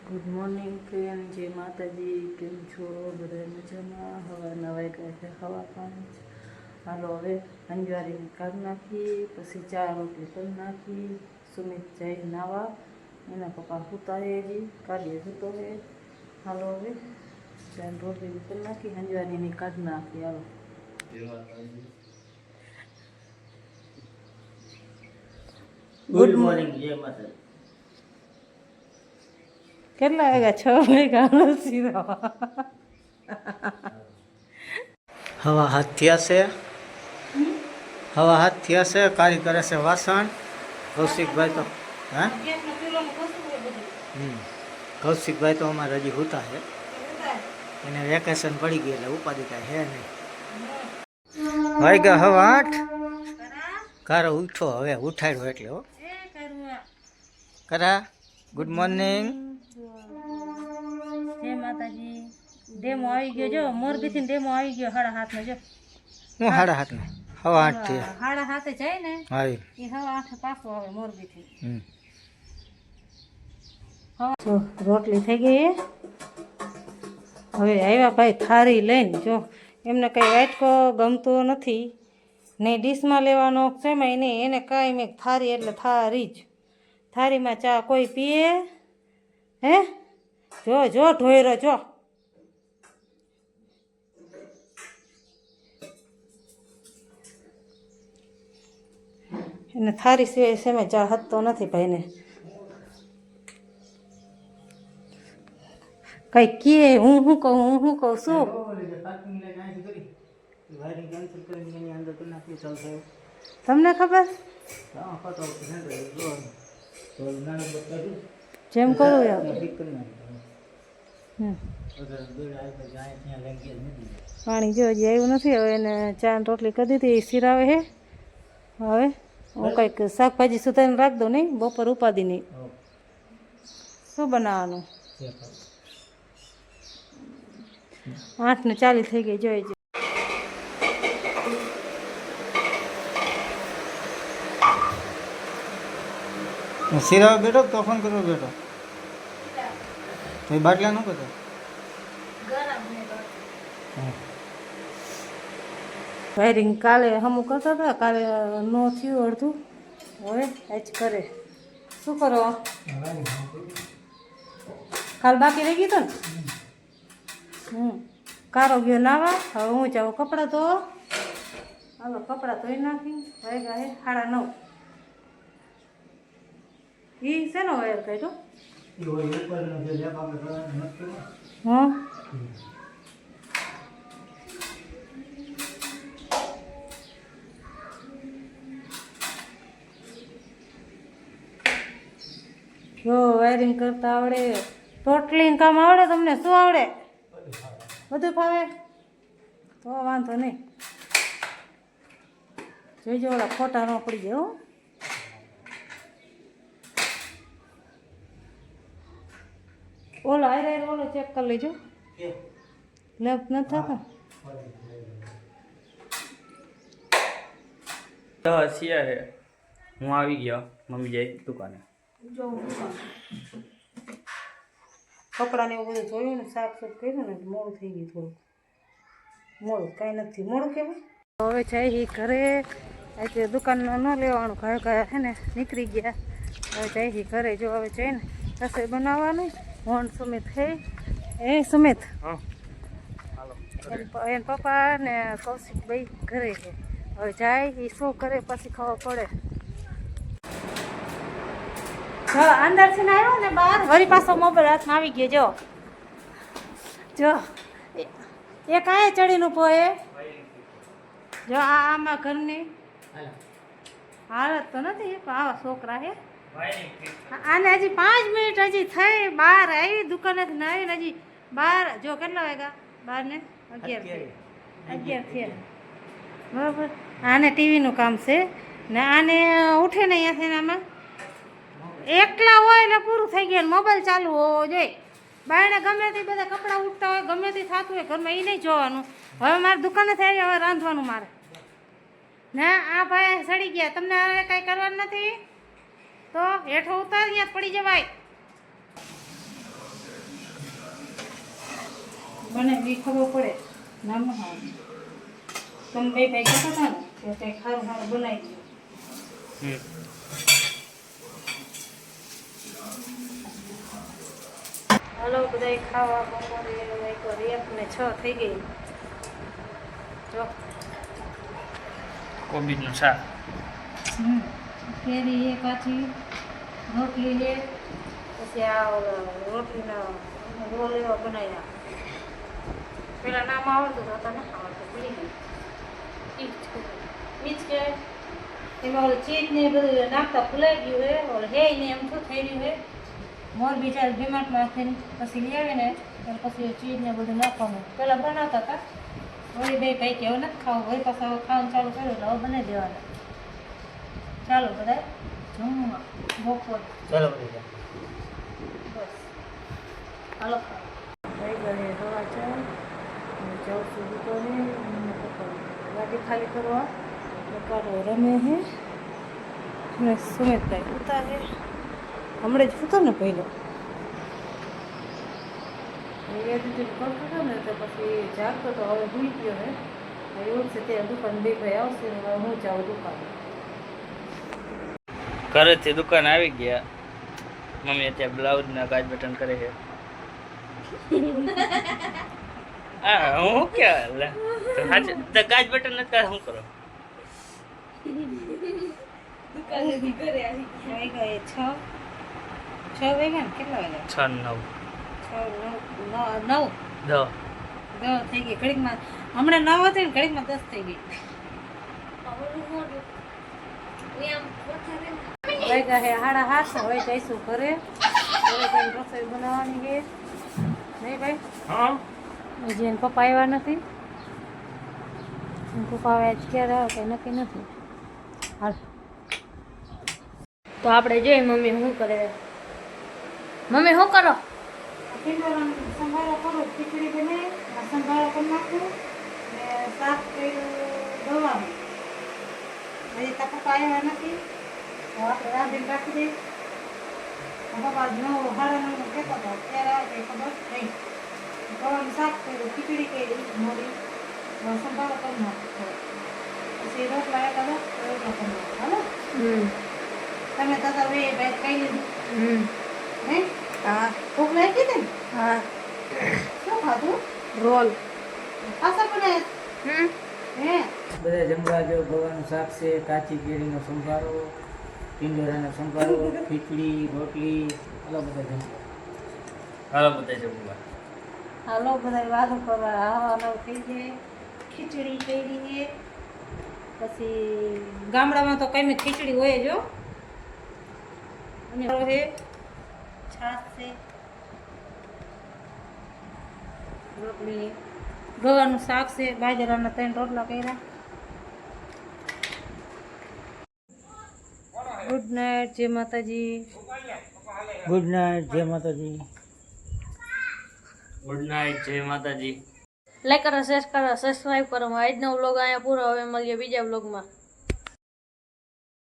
Good morning friend, જય માતાજી. કેમ છો બધા? મજામાં? હવાના વાગ્યા છે 5:30. હાલો હવે અંજવારીને કાઢી નાખી, પછી ચા રોટલી કરી નાખી. સુમિત જાય નાવા, એના પપ્પા સૂતા હે, હજી કાઢીએ સૂતો હે. હાલો હવે ચા રોટલી કરી નાખી, અંજવારીને કાઢી નાખી. હાલો ગુડ મોર્નિંગ, જય માતાજી. કેટલા વાગ્યા? 6 વાગ્યા. હવા હાથ થયા છે, કારી કરે છે વાસણ. કૌશિકભાઈ તો કૌશિકભાઈ તો અમારે હજી હોતા છે, એને વેકેશન પડી ગયું એટલે ઉપાધિ કાંઈ હે નહીં. વાગ્યા 8:30. કારો ઉઠો હવે, ઉઠાડ્યો એટલે હો. કરા ગુડ મોર્નિંગ. જય માતાજી. ડેમો આવી ગયો, જો મોરબીથી ડેમો આવી ગયો 7:30 જો. હું 7:30 ને 8:30 થી 7:30 જાય ને આવી એ 8:30 પાછો આવે મોરબીથી. જો રોટલી થઈ ગઈ. હવે આવ્યા ભાઈ થાળી લઈને. જો એમને કંઈ વાટકો ગમતો નથી ને ડીશમાં લેવાનો છે એને કાંઈ મેં થાળી એટલે થાળી જ. થાળીમાં ચા કોઈ પીએ હે? જો જો ઢોયરો જો. એને થાળી સિવાય સેમે ચા હતતો નથી ભાઈને. કઈ કીએ હું શું કહું શું? તમને ખબર? જેમ કરું પાણી જો હજી આવ્યું નથી. હવે એને ચા રોટલી કરી દીધી, સિરાવે હે. હવે હું કંઈક શાકભાજી સુધારીને રાખ દઉં. નહીં બપોર ઉપાધિ નહીં. શું બનાવવાનું? 8:40 થઈ ગઈ. જોઈ સિરાવા બેઠો તોફાન કરવા બેઠો તો બાટલા ન કરતો. વાયરિંગ કાલે હમું કરતા હતા, કાલે નો થયું અડધું. હવે આજ કરે. શું કરો? કાલ બાકી રહી ગયું હતું ને. કારો ગયો નાવા. હવે હું જાઉં કપડાં ધો. હાલો કપડાં ધોઈ નાખી. વાગ્યા હે 9:30. એ શેનો વાયર કાઢ્યો? હા જો વાયરિંગ કરતા આવડે, ટોટલી કામ આવડે. તમને શું આવડે? બધું ફાવે તો વાંધો નહીં. જોઈજો ઓલા ખોટા ન પડી જાય. હો ઓલો આયરે ઓલો ચેક કરી લેજો. લેપ નથી થતો. હું આવી ગયો, મમ્મી જાય દુકાને. કપડાને એવું બધું જોયું ને સાફ સાફ કર્યું ને મોડું થઈ ગયું. થોડુંક મોડું કાંઈ નથી મોડું કહેવાય. હવે જાય એ ઘરે. આજે દુકાનમાં ન લેવાનું, કયા છે ને નીકળી ગયા. હવે જાય એ ઘરે. જો હવે જઈને રસોઈ બનાવવાની. મોહન સુમિત હે એ સુમિત એન પપ્પા ને કૌશિક ભાઈ ઘરે છે. હવે જાય એ શું કરે પછી ખબર પડે. અંદર થી આવ્યો ને બહાર વળી પાછો મોબાઈલ હાથમાં આવી ગયો. જો એ કાંઈ ચડીને ઉભો એ. જો આમાં ઘરની હાલત તો નથી પણ આવા છોકરા હે. આને હજી 5 મિનિટ હજી થઈ બહાર આવી દુકાનેથી આવીને હજી બહાર. જો કેટલા વાગ્યા? 12:11 થયા બરાબર. આને ટીવીનું કામ છે ને આને ઉઠે ને અહીંયાથી આમાં એકલા હોય એટલે પૂરું થઈ ગયું. મોબાઈલ ચાલુ હોવો જોઈએ. બાયણે ગમે તે બધા કપડાં ઉઠતા હોય, ગમે તે થતું હોય ઘરમાં, એ નહીં જોવાનું. હવે મારે દુકાને થઈ હવે રાંધવાનું મારે. ના આ ભાઈ સડી ગયા. તમને હવે કાંઈ કરવાનું નથી તો હેઠો ઉતારીએ પડી જવાય. મને બી ખબર પડે નામ ન ખાવાનું તમે બે ભાઈ કહેતા હતા ને કે કંઈક સારું સારું બનાવી દો હાલો બધા ખાવા બપોરે એક ને 6 થઈ ગઈ જો કોબીજનું શાક કેરી છે કાચી રોટલી છે પછી આ રોટલીના રોલ એવા બનાવ્યા પેલા નામ આવડતું હતા ને આવડતું ભૂલી ગઈ ઈજ કે એમાં ઓલું ચીજ ને બધું નાખતા ભૂલાઈ ગયું હે ઓલું હે ને એમ શું થઈ રહ્યું હે મોર બિચાર ડિમાન્ડમાં થઈને પછી લઈ આવે ને ત્યારે પછી ચીજ ને બધું નાખવાનું પહેલાં બનાવતા હતા વળી બે ભાઈ કે હવે નથી ખાવું વળી પાછા હવે ખાવાનું ચાલુ કર્યું એટલે હવે બનાવી દેવાના ચાલો બધા જમવા બપોર ચાલો બધા બસ હાલો થઈ ગઈ હવા ચાલ જાઉં છું દુકાને ગાડી ખાલી કરવા કાઢો રમે હે અને સુમિતભાઈ ઉતા હે હમણાં જ ઉતો ને પહેલો એ રીતે કરતો હતો ને તો પછી જાગતો તો હવે ભૂલી ગયો હે એવું છે તે દુકાન બે ભાઈ આવશે ને હવે હું જાઉં દુકાન ઘરેથી દુકાન આવી ગયા મમ્મી અત્યારે બ્લાઉઝના કાચ બટન કરે છે હા હું ક્યાં લે તો કાચ બટન નથી કરે શું કરો વાગ્યા 6 વાગ્યા ને કેટલા વાગ્યા 6 9 9 થઈ ગઈ ઘડીકમાં હમણાં 9 હતી ને ઘડીકમાં 10 થઈ ગઈ વાગ્યા હે 7:30 હવે જઈશું ઘરે હવે કઈ રસોઈ બનાવવાની છે નહીં ભાઈ હા હજી એને પપ્પા આવ્યા નથી પપ્પા હવે ક્યારે આવે કંઈ નક્કી નથી હાલ તો આપણે જોઈએ મમ્મી શું કરે મમ્મી શું કરો સંભાળો કરો ખીચડી બને સંભાળો કરી નાખું ને શાક કર્યું દવાનું હજી તા પપ્પા આવ્યા નથી તો આપણે રાંધીને રાખી દઈએ પપ્પા 9 સાડા 9 કહેતા હતા ત્યારે આવે કંઈ ખબર નહીં ગવાનું શાક કર્યું ખીચડી કરી મોડી સંભાળો કરી નાખું પછી રોટલા એકાદો રોટલા કરી નાખું હાલો તમે તો હવે ભાઈ ખાઈ લીધું નહીં હા ભૂખ લાગી હતી ને હા શું ખાધું રોલ પાછા બનાવ્યા હે બધા જમવા જો ગવાનું શાક છે કાચી કેરીનો સંભારો ટીંડોરાનો સંભારો ખીચડી રોટલી અલગ બધા જમવા હાલો બધા જમવા હાલો બધા વાતો કરવા આવવાનો થઈ જાય ખીચડી કરી છે પછી ગામડામાં તો કઈ ખીચડી હોય જો અને હે છાશ છે રોટલી ગવાનું શાક છે બાજરાના 3 રોટલા કર્યા ગુડ નાઇટ જય માતાજી ગુડ નાઇટ જય માતાજી ગુડ નાઇટ જય માતાજી લાઈક કરો શેર કરો સબસ્ક્રાઈબ કરો આજનો વ્લોગ અહીંયા પૂરો હવે મળીએ બીજા વ્લોગમાં